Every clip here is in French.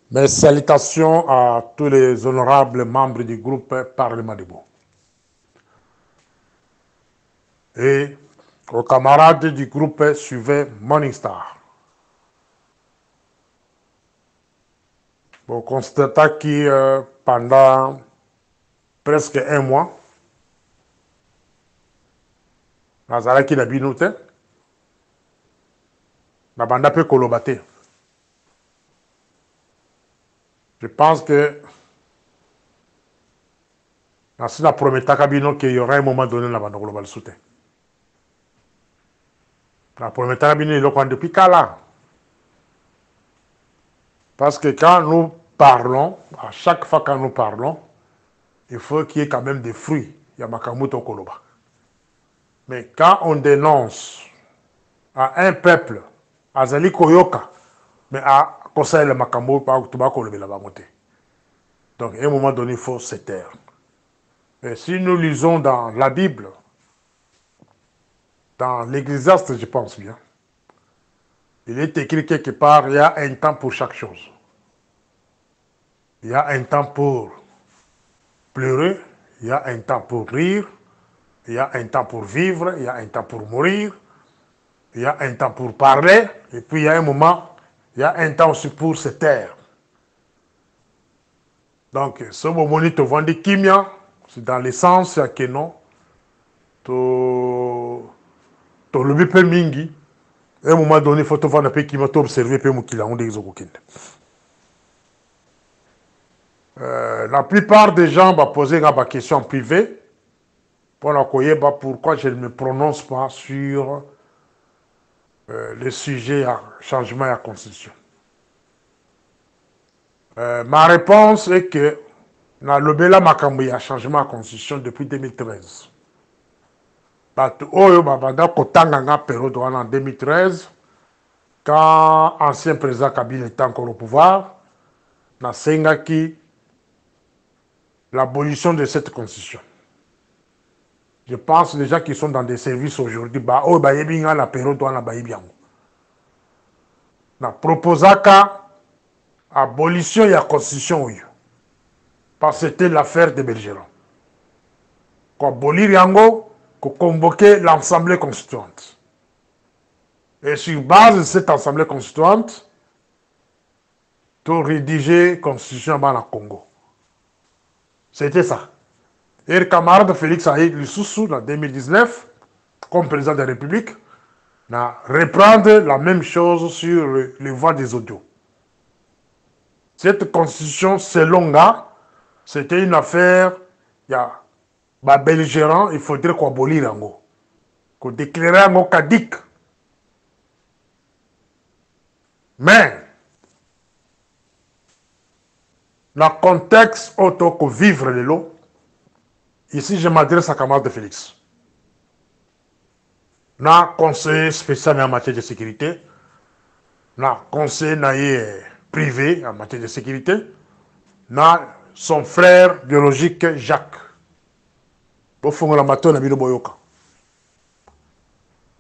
Mes salutations à tous les honorables membres du groupe Parlement debout et aux camarades du groupe Suivez Morningstar. On constate que pendant presque un mois, nazalaki na bino te, na banda pe koloba te. Je pense que nasi na prometaka bino qu'il y aura un moment donné na banda koloba lisusu te. Na prometaka bino eloko wana depuis kala. Parce que quand nous parlons, à chaque fois que nous parlons, il faut qu'il y ait quand même des fruits. Il y a makamuto koloba. Mais quand on dénonce à un peuple, à Zali Koyoka, mais à conseil le makambo, donc à un moment donné, il faut se taire. Et si nous lisons dans la Bible, dans l'Ecclésiaste, je pense bien, il est écrit quelque part, il y a un temps pour chaque chose. Il y a un temps pour pleurer, il y a un temps pour rire, il y a un temps pour vivre, il y a un temps pour mourir, il y a un temps pour parler, et puis il y a un moment, il y a un temps aussi pour se taire. Donc, ce moment te vend kimia, c'est dans l'essence que non, to le peu mingi, à un moment donné, il faut te vendre un peu kimia, t'observer peu mukila, on dit la plupart des gens vont poser la question en privé pour la koyeba pourquoi je ne me prononce pas sur le sujet à changement de la constitution. Ma réponse est que na lobela makambo ya changement de la constitution depuis 2013. Bato oyo babanda kotanga nga période en 2013 quand ancien président Kabila était encore au pouvoir na sengaki l'abolition de cette constitution. Je pense les gens qui sont dans des services aujourd'hui, bah oh bah yebinga la période wana ba yebiango. Na proposaka abolition de la constitution oyo. Parce que c'était l'affaire de Bergeron. Ko abolir yango, ko convoquer l'Assemblée constituante. Et sur base de cette Assemblée constituante, to rédiger constitution dans le Congo. C'était ça. Et le camarade Félix Haït Lissoussou, en 2019, comme président de la République, a reprendre la même chose sur les voies des audios. Cette constitution, selon là, c'était une affaire, il y a des belligérants, il faudrait qu'on abolisse l'ango, qu'on déclare l'ango caduc. Mais, dans le contexte auto que vivre le lot, ici je m'adresse à camarade de Félix. Na conseiller spécial en matière de sécurité, na conseiller privé en matière de sécurité, na son frère biologique Jacques. Bofongo la mato na bino boyoka.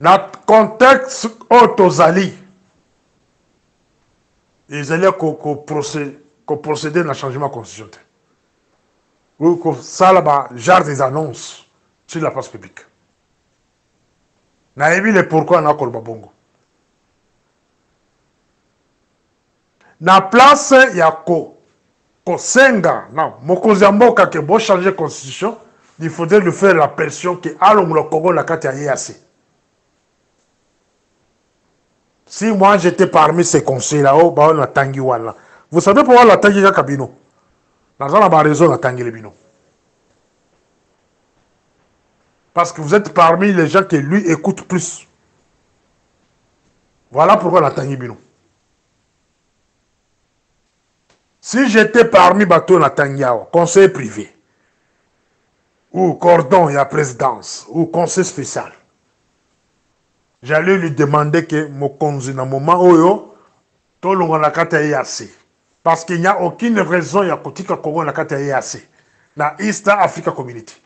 Na contexte autozali, ils allaient procéder à un changement constitutionnel. Ou que ça là-bas, genre des annonces sur la place publique. Na ebi le pourquoi na kolba bongo. Na place ya ko senga na mokonzi ya mboka ke bo changer constitution, il faudrait lui faire la pression que allons le Congo la kati ya EAC. Si moi j'étais parmi ces conseils là-haut, bah on a tangi wala. Vous savez pourquoi la tangi ya kabino? Dans la raison la tangi le bino. Parce que vous êtes parmi les gens qui lui écoutent plus. Voilà pourquoi la tangi bino. Si j'étais parmi bateau na tangiao, conseil privé, ou cordon et la présidence, ou conseil spécial, j'allais lui demander que mon konzi na moment oyo, to longa la kata EAC. Parce qu'il n'y a aucune raison ya kotika Congo la kata EAC. Na East Africa Community.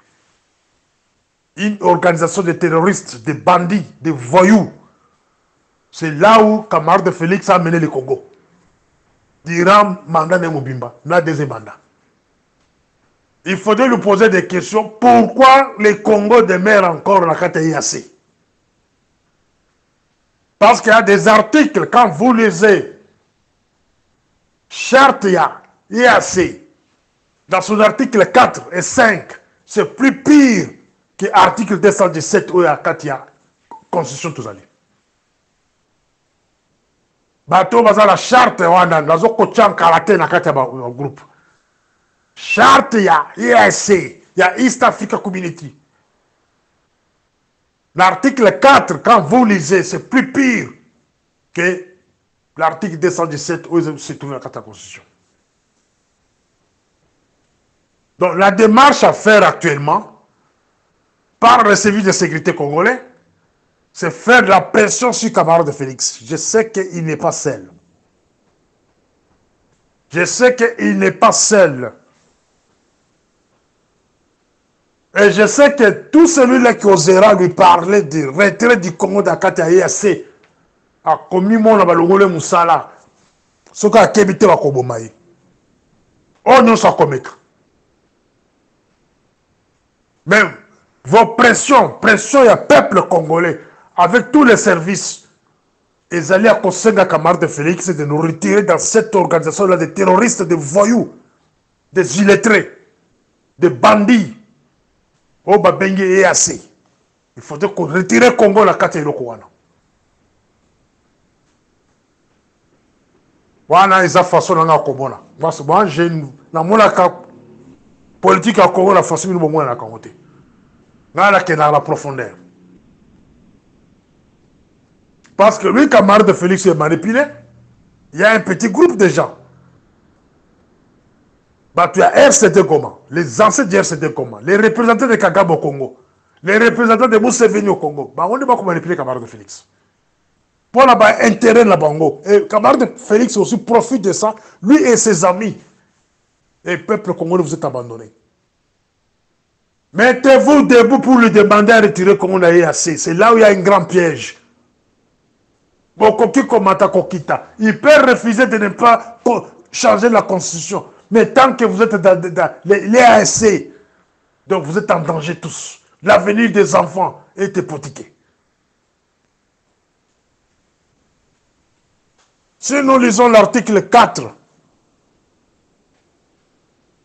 Une organisation de terroristes, de bandits, de voyous. C'est là où camarade Félix a mené le Congo. durant le mandat de Mobimba, le deuxième mandat. Il faudrait lui poser des questions. Pourquoi le Congo demeure encore la KTIAC? Parce qu'il y a des articles, quand vous lisez Charte IAC, dans son article 4 et 5, c'est plus pire que l'article 217 où il y a Katia, Constitution tous allés. Bateau baza la charte wana nazo kocha karate na kati ya groupe. Charte ya EAC, ya East Africa Community. L'article 4, quand vous lisez, c'est plus pire que l'article 217 où il se trouve la carte de la Constitution. Donc la démarche à faire actuellement par le service de sécurité congolais, c'est faire de la pression sur camarade Félix. Je sais qu'il n'est pas seul. Je sais qu'il n'est pas seul. Et je sais que tout celui-là qui osera lui parler du retrait du Congo d'Akati à IAC a commis mon abalongole Moussala. Ce qui a kébité wa kobomaï. Oh non, ça commet. Même vos pressions, il y a peuple congolais, avec tous les services, ils allaient à Kosenga camarade Félix de nous retirer dans cette organisation-là de terroristes, de voyous, des illettrés, des bandits. Oh, Babengi et assez. Il faudrait qu'on retire le Congo la carte de l'Okouana. Wana isa façon na komona. Moi j'ai une na mona politique à Congo la façon nous bon na Congo. Na la que dans la profondeur. Parce que lui camarade de Félix est manipulé, il y a un petit groupe de gens. Bah, tu as RCD Goma, les anciens de RCD Goma, les représentants de Kagame au Congo, les représentants de Museveni au Congo. Bah, on ne va pas manipuler camarade de Félix. Pour là-bas, intérêt là-bas. Et camarade de Félix aussi profite de ça, lui et ses amis. Et le peuple congolais, vous êtes abandonné. Mettez-vous debout pour lui demander à retirer comme on a eu assez. C'est là où il y a un grand piège. Bokoki Komata Kokita. Il peut refuser de ne pas changer la constitution. Mais tant que vous êtes dans les ASC, donc vous êtes en danger tous. L'avenir des enfants est hypothéqué. Si nous lisons l'article 4,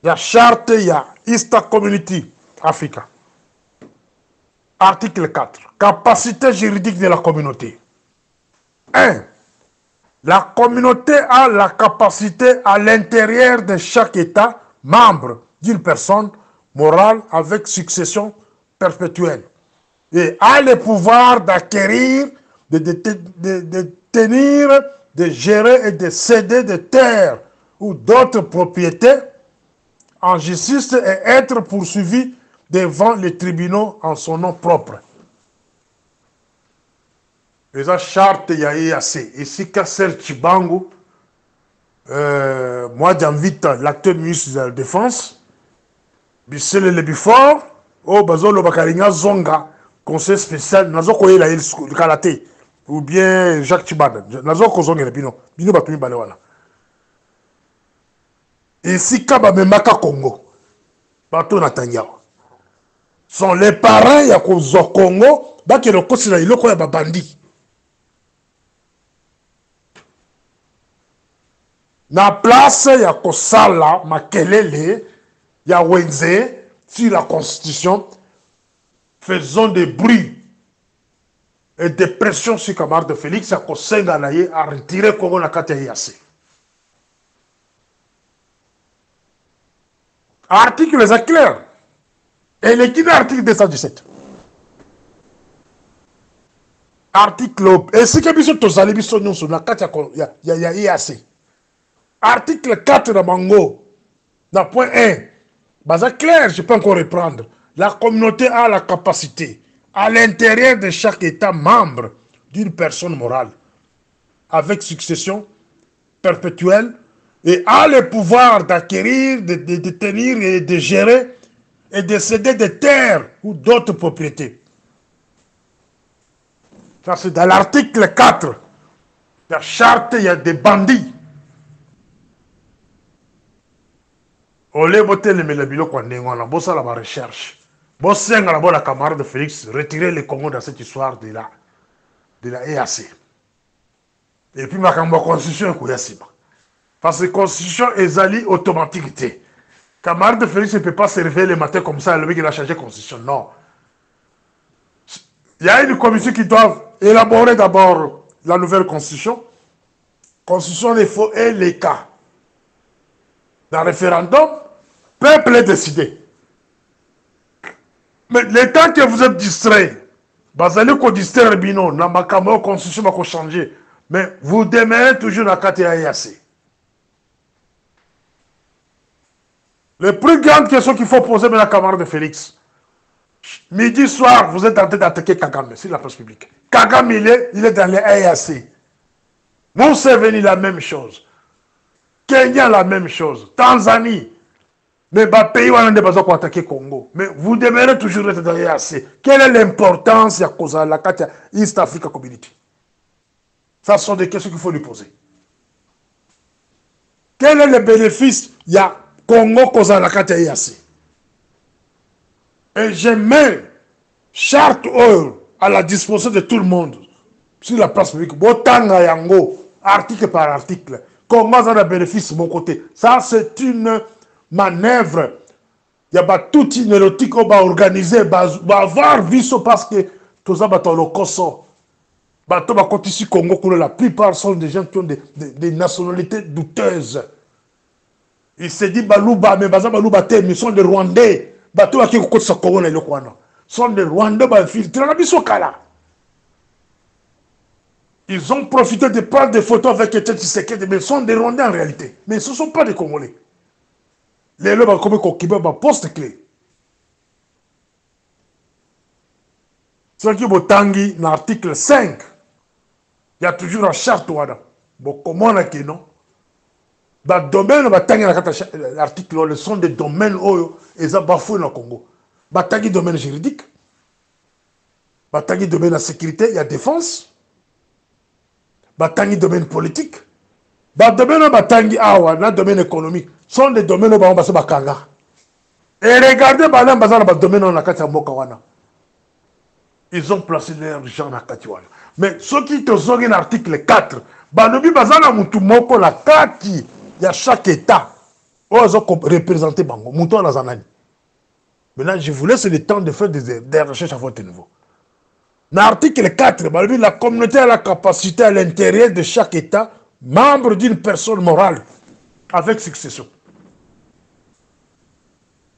il y a charte, il y a East Community Africa. Article 4. Capacité juridique de la communauté. 1. La communauté a la capacité à l'intérieur de chaque État membre d'une personne morale avec succession perpétuelle et a le pouvoir d'acquérir, de tenir, de gérer et de céder des terres ou d'autres propriétés en justice et être poursuivi devant les tribunaux en son nom propre. Les charte il y a eu assez. Ici, Kasser Chibangu, moi j'invite l'acteur ministre de la Défense, Bissele Lebifort, au Bazolo Bakaringa Zonga, conseil spécial, Nazo Koye la le karaté, ou bien Jacques Chibanda, Nazo Kozonga le Bino, Bino Batumi Balewala. Ici, Kaba Memaka Congo, Bato Natanya. Sont les parents ya Kozo Congo, Baki le Kosila Iloko ya Babandi. Na place ya kosala makelele ya wenze sur la constitution, faisons des bruits et des pressions sur camarade de Félix ya kosenga na ye a retirer Congo na kati ya IAC. Article est clair. Et l'équipe article 217. Article et ce que biso tozali biso nyonso na kati ya IAC. Article 4 de Mango, dans point 1, base clair, je peux encore reprendre. La communauté a la capacité, à l'intérieur de chaque État membre, d'une personne morale, avec succession perpétuelle, et a le pouvoir d'acquérir, de tenir et de gérer, et de céder des terres ou d'autres propriétés. Ça, c'est dans l'article 4. La charte, il y a des bandits. Olé boté le melabilo kwa ndengona, bossa la recherche. Bossenga la bonne camarade de Félix, retirer le Congo dans cette histoire de la EAC. Et puis ma constitution est kouyasiba. Parce que la constitution est alliée automatique. Camarade de Félix ne peut pas se réveiller le matin comme ça, le mec il a changé la constitution. Non. Il y a une commission qui doit élaborer d'abord la nouvelle constitution. Constitution des faux et les cas. Dans le référendum, peuple est décidé. Mais le temps que vous êtes distrait, vous allez vous distraire, bino, dans ma constitution va changer. Mais vous demeurez toujours dans la KTAIAC. La plus grande question qu'il faut poser à la camarade de Félix, midi soir, vous êtes en train d'attaquer Kagame sur la place publique. Kagame, il est dans les AIAC. Museveni, la même chose. Kenya, la même chose. Tanzanie. Mais les pays où on a besoin d'attaquer le Congo. Mais vous demeurez toujours dans les AIAC. Quelle est l'importance de la East Africa Community? Ça sont des questions qu'il faut lui poser. Quel est le bénéfice de Congo cause la carte EAC? Et je mets charte à la disposition de tout le monde sur la place publique. Botanga yango, article par article. Congo a des bénéfices de mon côté. Ça, c'est une manœuvre. Il y a toute une érotique qui va organiser, va avoir vu ça parce que tout ça va être le Kosovo. Ici, Congo, la plupart sont des gens qui ont des nationalités douteuses. Il se dit Balouba, mais Balouba, mais ils sont des Rwandais. Sont des Rwandais infiltrés. Ils ont profité de prendre des photos avec Etienne Tshisekedi, mais ils sont des Rwandais en réalité. Mais ce ne sont pas des Congolais. Les lobes comme Kokiba, poste clé. C'est qui Botangi, dans l'article 5. Il y a toujours un charte. Bon, comment on a que non? Domaine, l'article, sont des domaines où ils ont bafoué dans le Congo. Batangi domaine juridique. Batangi domaine de la sécurité et la défense. Batangi domaine politique. Domaine Batangi awa, domaine économique. Sont des domaines où on va se bakanga. Et regardez, domaine dans la Katiamokawana. Ils ont placé leur gens dans la Katiwana. Mais ceux qui te ont un article 4, Banobi Bazana Moutoumoko, la Kati, il y a chaque État, où ils ont représenté Bango, Mouton Lazanani. Maintenant, je vous laisse le temps de faire des recherches à votre niveau. Dans l'article 4, Banobi, la communauté a la capacité à l'intérieur de chaque État, membre d'une personne morale, avec succession.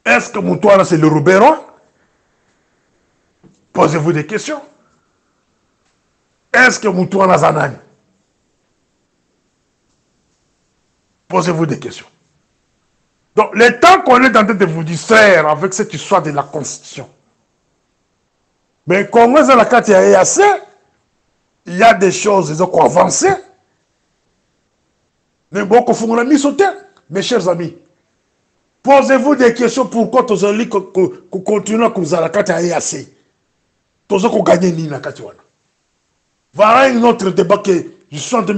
Est-ce que Mouton, c'est le Roubéron? Posez-vous des questions. Est-ce que Moutouana Zanani? Posez-vous des questions. Donc, le temps qu'on est en train de vous distraire avec cette histoire de la Constitution, mais quand on est dans la carte EAC, il y a des choses, ils ont avancé. Mais bon, qu'on faut la mise au terme, mes chers amis. Posez-vous des questions pourquoi tous les gens qui continuent à causer la carte EAC. Tous les gens qui gagnent dans la carte. Voilà un autre débat que je suis en train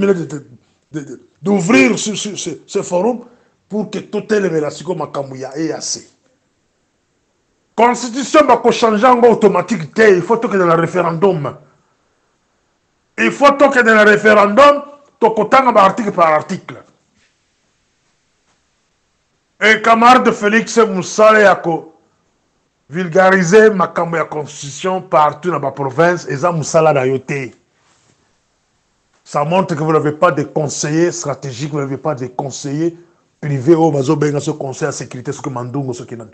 d'ouvrir sur ce forum pour que toutes les relations Makamouya et assez. Constitution va changer automatique. Il faut que dans le référendum. Il faut que dans le référendum, tu as article par article. Et camarade Félix Moussale a vulgarisé Makamouya Constitution partout dans la province et ça Moussala d'ayoté. Ça montre que vous n'avez pas de conseillers stratégiques, vous n'avez pas de conseillers privés au bazo benga ce conseil à sécurité ce que mandungo ce qui n'a.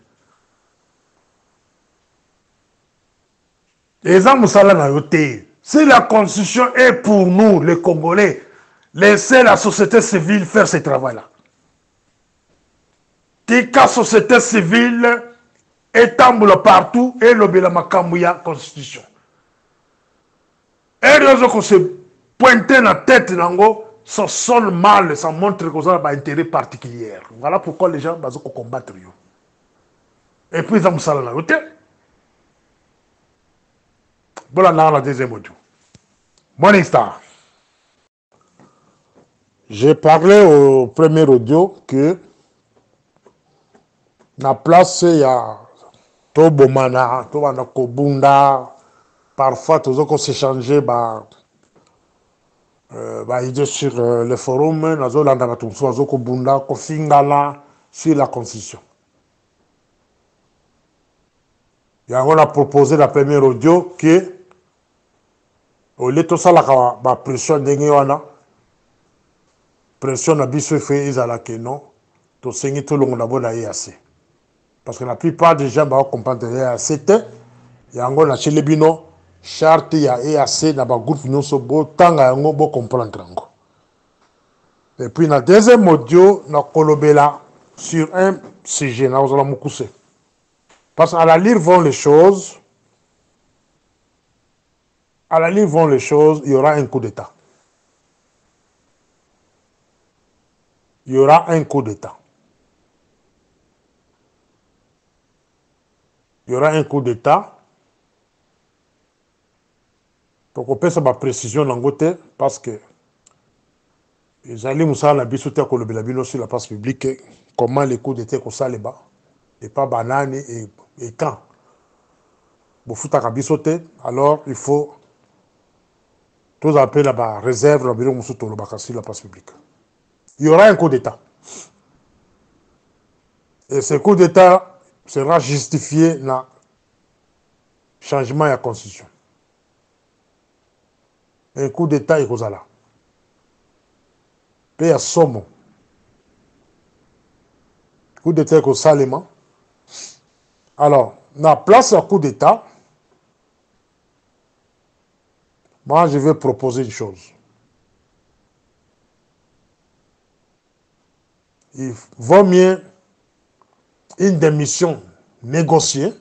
Et ça Moussala na yoté. Si la constitution est pour nous les Congolais, laissez la société civile faire ce travail-là. Tika société civile étamboule partout et l'obéla makamouya constitution. Et raison qu'on se pointer la tête nango, ça sonne mal, ça montre qu'on a un intérêt particulier. Voilà pourquoi les gens vont combattre. Et puis ils ont ça là. Voilà la deuxième audio. Morning Star. J'ai parlé au premier audio que Na place ya to bomana to bana kobunda parfois tozoko s'échanger ba idée sur le forum nazo landa bato zoko bunda ko fingala sur la constitution. Et on a proposé la première audio que au lieu de ça la pression ndenge wana pression na biso fait ezalaka non to sengi to longo na bona EAC parce que la plupart des gens ba comprendre EAC te yango na chelebino charte ya EAC na ba groupe nyonso bo tanga yango bo comprendre yango. Et puis na deuxième audio na kolobela sur un sujet na ozala mukuse parce qu'à la lire vont les choses. À la ligne vont les choses, il y aura un coup d'État. Il y aura un coup d'État. Il y aura un coup d'État. Donc on peut ça ma précision dans côté parce que les alliés Moussa la bisoute à Kolobelabino sur la place publique comment les coups d'État qu'on ça les bas et pas banane et quand. Bon fout à bisoute alors il faut tous appels là-bas, réserve, sur la place publique. Il y aura un coup d'État. Et ce coup d'État sera justifié dans le changement de la Constitution. Un coup d'État est là. Puis il y a somme. Coup d'État est salement. Alors, dans la place du coup d'État, moi, je vais proposer une chose. Il vaut mieux une démission négociée,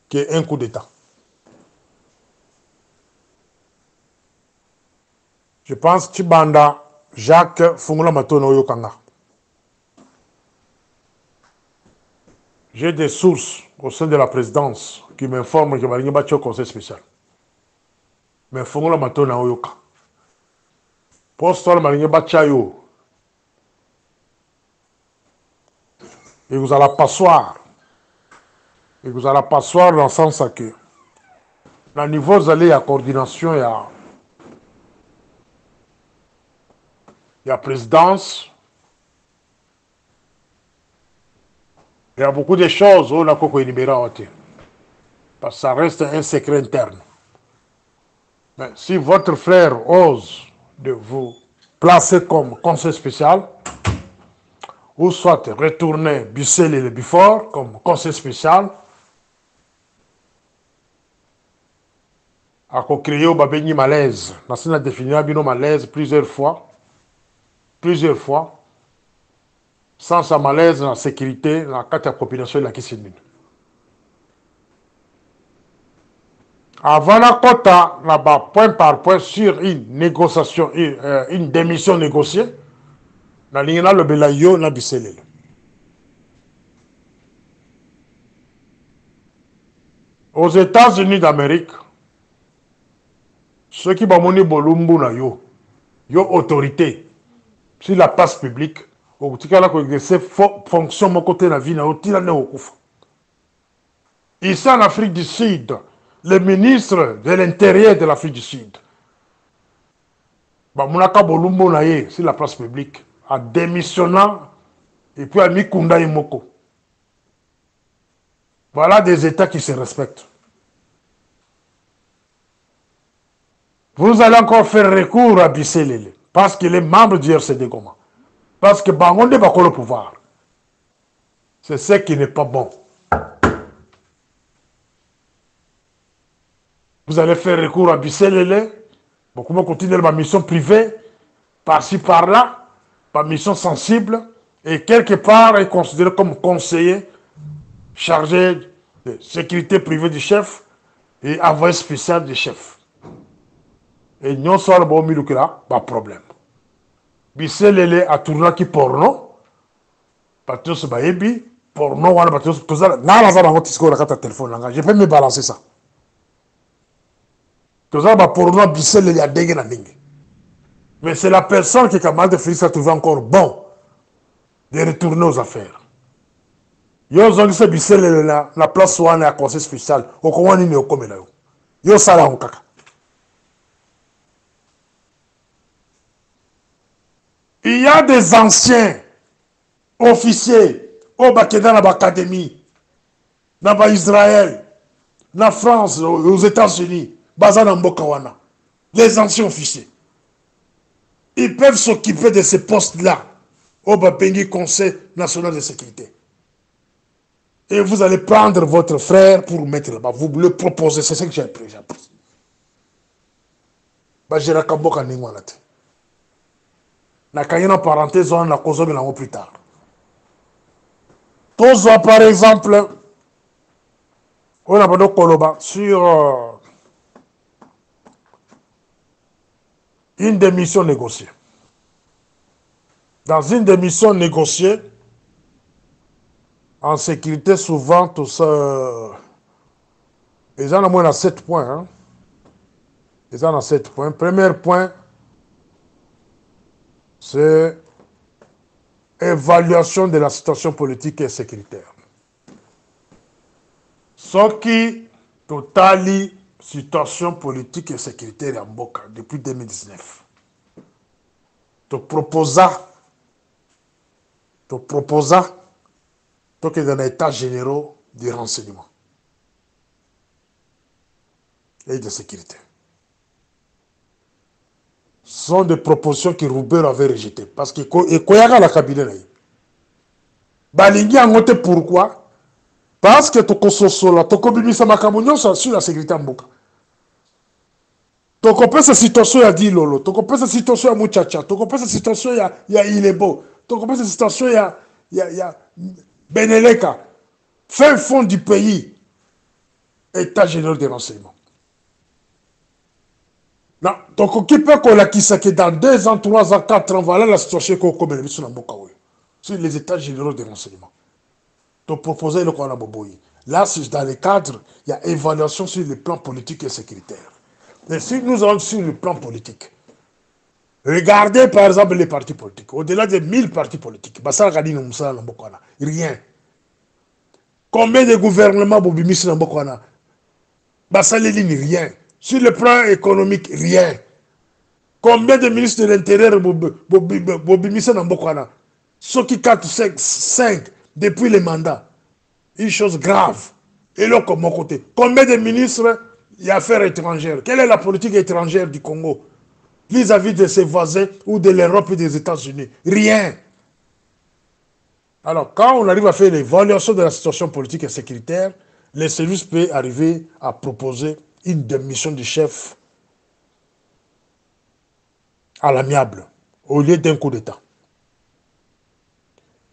qu'un coup d'État. Je pense que Banda Jacques Fungula Matono Yokanga. J'ai des sources au sein de la présidence qui m'informent que Maringa Batio conseil spécial. Mais Fungula Matona Oyoka. Poste Maringa Batio. Et vous allez passoir. Et vous allez passoir dans le sens que, dans le niveau vous allez à coordination, il y a présidence. Il y a beaucoup de choses où on a parce que ça reste un secret interne. Mais si votre frère ose de vous placer comme conseil spécial, ou soit retourner Bissel et le Bifort comme conseil spécial, à créer au babeni malaise. On a défini un malaise plusieurs fois, sans sa malaise dans la sécurité, dans la carte de la population de la Kissimine. Avant la quota, là-bas, point par point, sur une négociation, une démission négociée, la ligne le Belayo n'a Bissel. Aux États-Unis d'Amérique, ceux qui ont mis Bolumbu na yo autorité sur la place publique, au petit cas là, ces fonctions mon côté de la vie, ici en Afrique du Sud, le ministre de l'Intérieur de l'Afrique du Sud, Mounaka Bolumbu na ye sur la place publique, a démissionnant et puis a mis Kunda Imoko. Voilà des États qui se respectent. Vous allez encore faire recours à Bisselele parce qu'il est membre du RCD Goma. Parce que Bangonde n'est pas le pouvoir. C'est ce qui n'est pas bon. Vous allez faire recours à Bisselele. Beaucoup vont continuer ma mission privée, par-ci, par-là, ma mission sensible, et quelque part est considéré comme conseiller chargé de sécurité privée du chef et envoyé spécial du chef. Et nous sommes bon milieu là, pas de problème. Bisselele a tourné qui porno, parce que c'est baébi, porno, parce que tout ça, n'a pas de téléphone, je peux me balancer ça. Tout ça, porno, Bisselele a dégué na dingue. Mais c'est la personne que camarade Félix a trouvé encore bon de retourner aux affaires. Yo zongi se bisele la place wana ya conseil spécial okomwani ni okomela yo. Yo sala kaka. Il y a des anciens officiers au Bakeda dans l'académie, dans Israël, dans France, aux États-Unis, basés dans Mbokawana. Les anciens officiers. Ils peuvent s'occuper de ces postes-là au Bapengi Conseil national de sécurité. Et vous allez prendre votre frère pour mettre là-bas. Vous le proposez. C'est ce que j'ai appris. Je rakamboka ningwanate. Na kayena parenthèse, on a causé plus tard. Tous par exemple, on a pas Koloba sur une démission négociée. Dans une démission négociée, en sécurité, souvent, tout ça, ils en ont moins à 7 points. Hein. Ils en ont 7 points. Premier point, c'est évaluation de la situation politique et sécuritaire. Ce qui totali situation politique et sécuritaire en Mboka depuis 2019. Te proposa donc dans l'état généraux du renseignement et de sécurité. Ce sont des propositions que Roubert avait rejetées. Parce que Koyaga la cabinet. Balingi a noté pourquoi? Parce que Toko Sosola, Toko Bimisa Makamunyo sur la sécurité en Mboka. Toko peut cette situation à Dilolo, Toko peut cette situation à Muchacha, Toko peut cette situation à Ilebo, Toko peut cette situation à Beneleka. Fin fond du pays, état général des renseignements. Non, donc qui peut qu'on l'acquise que dans 2 ans, 3 ans, 4 ans, voilà la situation qu'on a sur les états généraux des renseignements. Donc proposer le qu'on a boboyi. Là, c'est dans le cadre, il y a évaluation sur le plan politique et sécuritaire. Et si nous allons sur le plan politique, regardez par exemple les partis politiques. Au-delà de 1000 partis politiques, rien. Combien de gouvernements Bobimis dans Bokwana? Rien. Sur le plan économique, rien. Combien de ministres de l'Intérieur Bobimis dans Bokwana? Ceux qui 4, 5 depuis les mandats. Une chose grave. Et là, comme mon côté. Combien de ministres des Affaires étrangères? Quelle est la politique étrangère du Congo vis-à-vis de ses voisins ou de l'Europe et des États-Unis? Rien. Alors, quand on arrive à faire l'évaluation de la situation politique et sécuritaire, les services peuvent arriver à proposer une démission du chef à l'amiable, au lieu d'un coup d'État.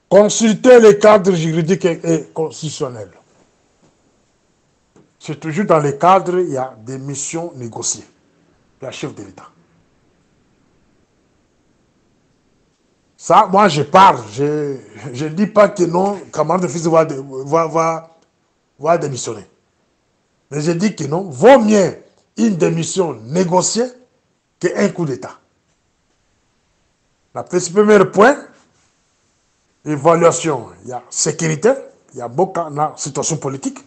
Consulter les cadres juridiques et constitutionnels. C'est toujours dans les cadres, il y a des missions négociées. La chef de l'État. Ça, moi, je parle. Je ne dis pas que non, camarade de fils va démissionner. Mais je dis que non, vaut mieux une démission négociée qu'un coup d'État. Le premier point, évaluation, il y a sécurité, il y a beaucoup de situation politique.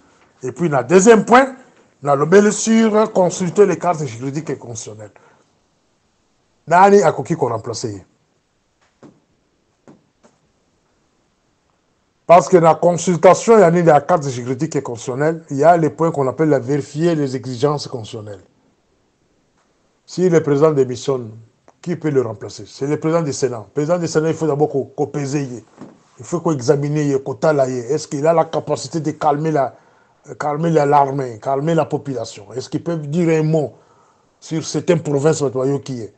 Et puis, le deuxième point, la lobelle sur consulter les cartes juridiques et constitutionnelles. Nani a qui qu'on remplacer. Parce que dans la consultation, il y a des cartes juridiques et constitutionnelles, il y a les points qu'on appelle la vérifier les exigences constitutionnelles. Si le président démissionne, qui peut le remplacer? C'est le président du Sénat. Le président du Sénat, il faut d'abord qu'on pèse. Il faut qu'on examine, qu'on talaye. Est-ce qu'il a la capacité de calmer l'armée, calmer la population? Est-ce qu'ils peuvent dire un mot sur certaines provinces qui est?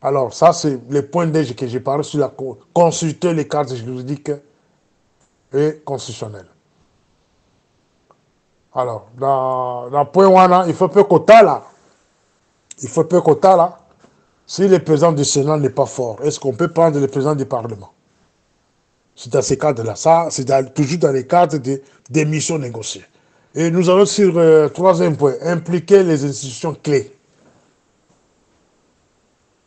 Alors, ça, c'est le point d'âge que j'ai parlé sur la consulter les cartes juridiques et constitutionnelles. Alors, dans le point WANA, il faut peu quota là. Il faut peu quota là. Si le président du Sénat n'est pas fort, est-ce qu'on peut prendre le président du Parlement? C'est dans ces cadres-là. Ça, c'est toujours dans les cadres des missions négociées. Et nous allons sur troisième point, impliquer les institutions clés.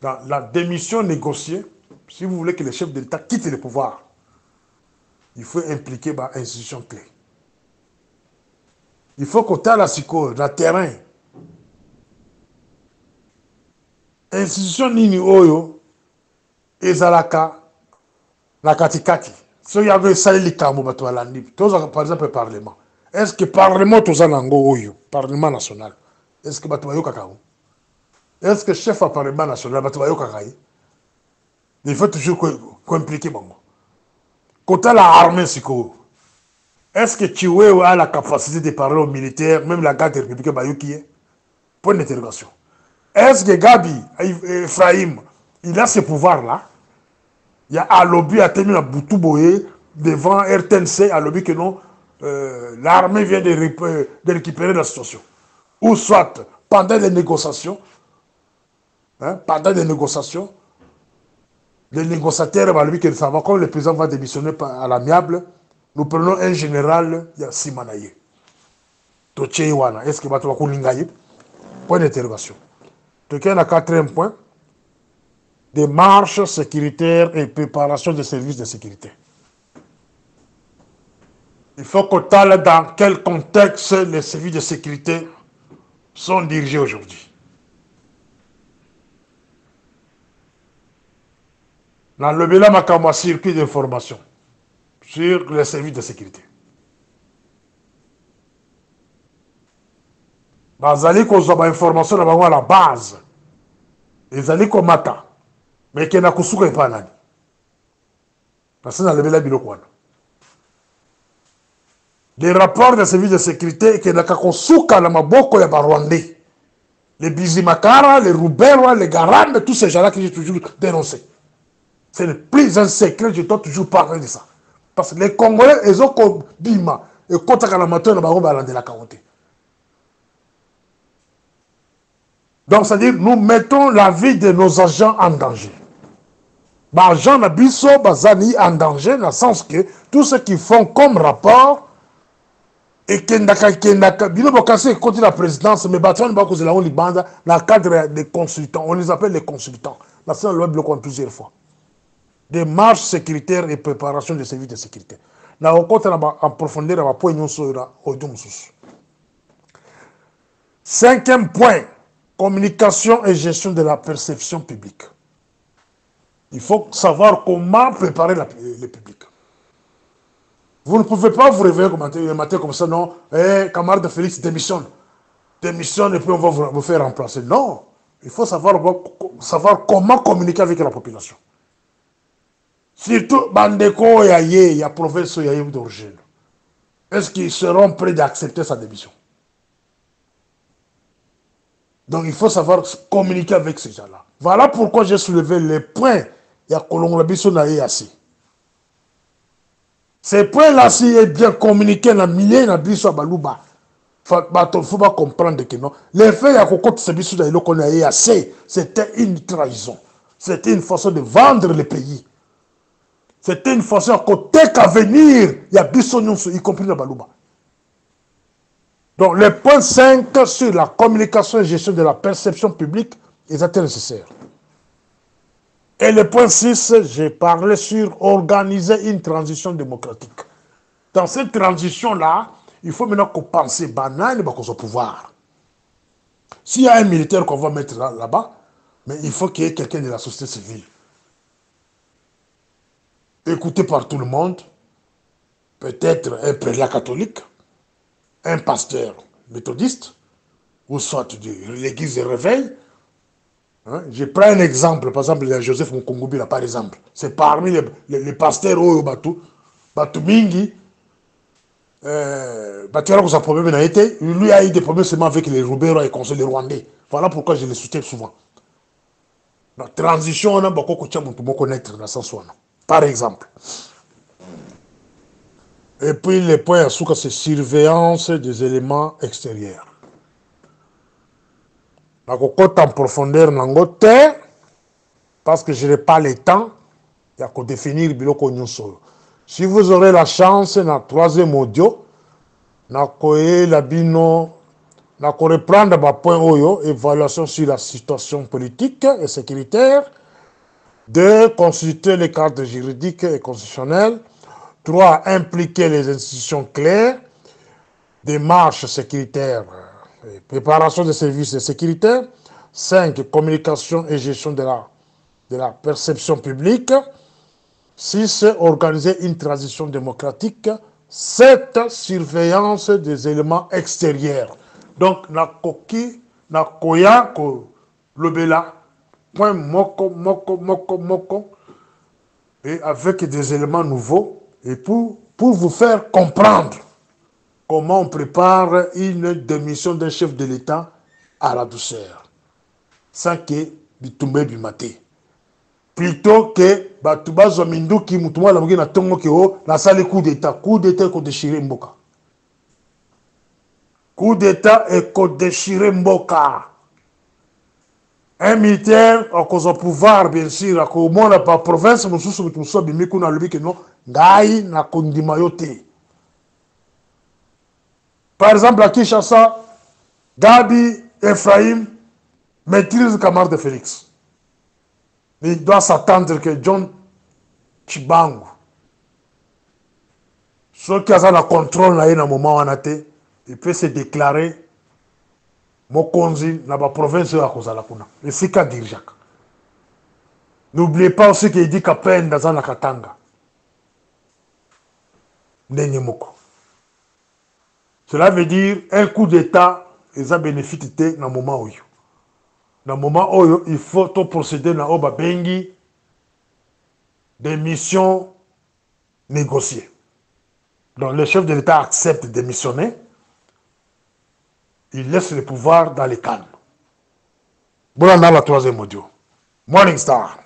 dans la démission négociée, si vous voulez que le chef de l'État quitte le pouvoir, il faut impliquer une institution clé. Il faut qu'on ait la psycho, le terrain. Institution nini oyo, ezalaka, la katikati. Si il y avait ça, il y a par exemple, le Parlement. Est-ce que le Parlement, tout ça, oyo, Parlement national, est-ce que Batuayo Kakao? Est-ce que le chef du Parlement national, Batuayo Kakaï? Il faut toujours qu'on implique Bango. Quand à l'armée, est-ce que tu as la capacité de parler aux militaires, même la garde républicaine Bayouki? Point d'interrogation. Est-ce que Gabi, Ephraim, il a ce pouvoir-là? Il y a un lobby à terminer à Boutouboye devant RTNC, à lobby que non, l'armée vient de récupérer la situation. Ou soit, pendant les négociations, les négociateurs vont lui que ça va, comme le président va démissionner à l'amiable, nous prenons un général, il y a Simanaye. Tocheïwana, est-ce que va trouver Koulingaye? Point d'interrogation. Donc, il y a un quatrième point. Démarche sécuritaire et préparation des services de sécurité. Il faut qu'on parle dans quel contexte les services de sécurité sont dirigés aujourd'hui. Dans le bilan, il y a un circuit d'information sur les services de sécurité. Bazali ko zoba information na bango à la base. Ezali ko mata. Mais qui n'a kusuka epanani. Parce que dans le bilan biloko wana. Les rapports des services de sécurité qui n'a kusuka na maboko ya Rwandais. Les Bizimakara, les Rouberwa, les Garande, tous ces gens-là que j'ai toujours dénoncés. Ce n'est plus un secret, je dois toujours parler de ça. Parce que les Congolais, ils ont comme Bima, et quand on a amateur, on va de la carotte. Donc, c'est-à-dire, nous mettons la vie de nos agents en danger. Les agents Nabiso, Bazani en danger, dans le sens que tout ce qu'ils font comme rapport, et Kendaka, Bino Bokase continue la présidence, mais Batman Bakouz la Libanda, dans le cadre des consultants, on les appelle les consultants. La scène le bloqué plusieurs fois. Des marches sécuritaires et préparation des services de sécurité. Na okota en profondeur à point au cinquième point, communication et gestion de la perception publique. Il faut savoir comment préparer le public. Vous ne pouvez pas vous réveiller le matin comme ça, non, camarade Félix démissionne. Démissionne et puis on va vous faire remplacer. Non, il faut savoir comment communiquer avec la population. Surtout, Bandeko Yaye, il y a province Yaye d'origine. Est-ce qu'ils seront prêts d'accepter sa démission? Donc, il faut savoir communiquer avec ces gens-là. Voilà pourquoi j'ai soulevé les points. Il y a Kolonglabiso Naye assis. Ces points-là, si est bien communiqué dans le milieu de Biso Balouba, il ne faut pas comprendre que non. Les faits, il y a Kokot Sebiso Naye assez. C'était une trahison. C'était une façon de vendre le pays. C'était une façon à côté qu'à venir, il y a Bissonion, y compris le Balouba. Donc, le point 5 sur la communication et gestion de la perception publique est nécessaire. Et le point 6, j'ai parlé sur organiser une transition démocratique. Dans cette transition-là, il faut maintenant qu'on pense banal au pouvoir. S'il y a un militaire qu'on va mettre là-bas, mais il faut qu'il y ait quelqu'un de la société civile. Écouté par tout le monde, peut-être un prélat catholique, un pasteur méthodiste, ou soit de l'église de réveil. Hein? Je prends un exemple, par exemple, Joseph Mukungubila, par exemple. C'est parmi les pasteurs au Batu Mingi, Batiara a problème n'a été, lui a eu des problèmes seulement avec les Rouberwa et les Rwandais. Voilà pourquoi je les soutiens souvent. La transition, on a beaucoup de connaître dans ce sens. Par exemple. Et puis les points à souka, c'est surveillance des éléments extérieurs. La cocotte en profondeur nangote, parce que je n'ai pas le temps, il y a qu'à définir biloko nyonso. Si vous aurez la chance, dans le troisième audio, na koye la bino na reprendre ma point oyo, évaluation sur la situation politique et sécuritaire. 2. Consulter les cadres juridiques et constitutionnels. 3. Impliquer les institutions claires. Démarche sécuritaire, préparation des services sécuritaires. 5. Communication et gestion de la perception publique. 6. Organiser une transition démocratique. 7. Surveillance des éléments extérieurs. Donc, na koki, na koya, ko lobela, point moko, et avec des éléments nouveaux, et pour vous faire comprendre comment on prépare une démission d'un chef de l'État à la douceur, sans que bitumbe bimate. Plutôt que batuba zominduki mutuma la mugina tongo ke o la sale coup d'état ko déchirer mboka. Coup d'état et ko déchirer mboka. Un militaire a cause au pouvoir bien sûr, a ko mo la pa province mususu mutuso bimiku na lobi ke no ngai na kondima yote. Par exemple à Kinshasa, Gabi Ephraim maîtrise Kamar de Félix. Il doit s'attendre que John Chibangu, ceux qui ont le contrôle dans un moment où il peut se déclarer Mokonzi dans la province de la Kuna. Et c'est qu'à dire Jacques. N'oubliez pas aussi qu'il dit qu'à peine dans la Katanga. Cela veut dire un coup d'État, ils ont bénéficié dans le moment où. Dans le moment où il faut procéder dans Oba Bengi des missions négociées. Donc le chef de l'État accepte de démissionner, il laisse le pouvoir dans les cannes. Voilà la troisième audio. Morning Star.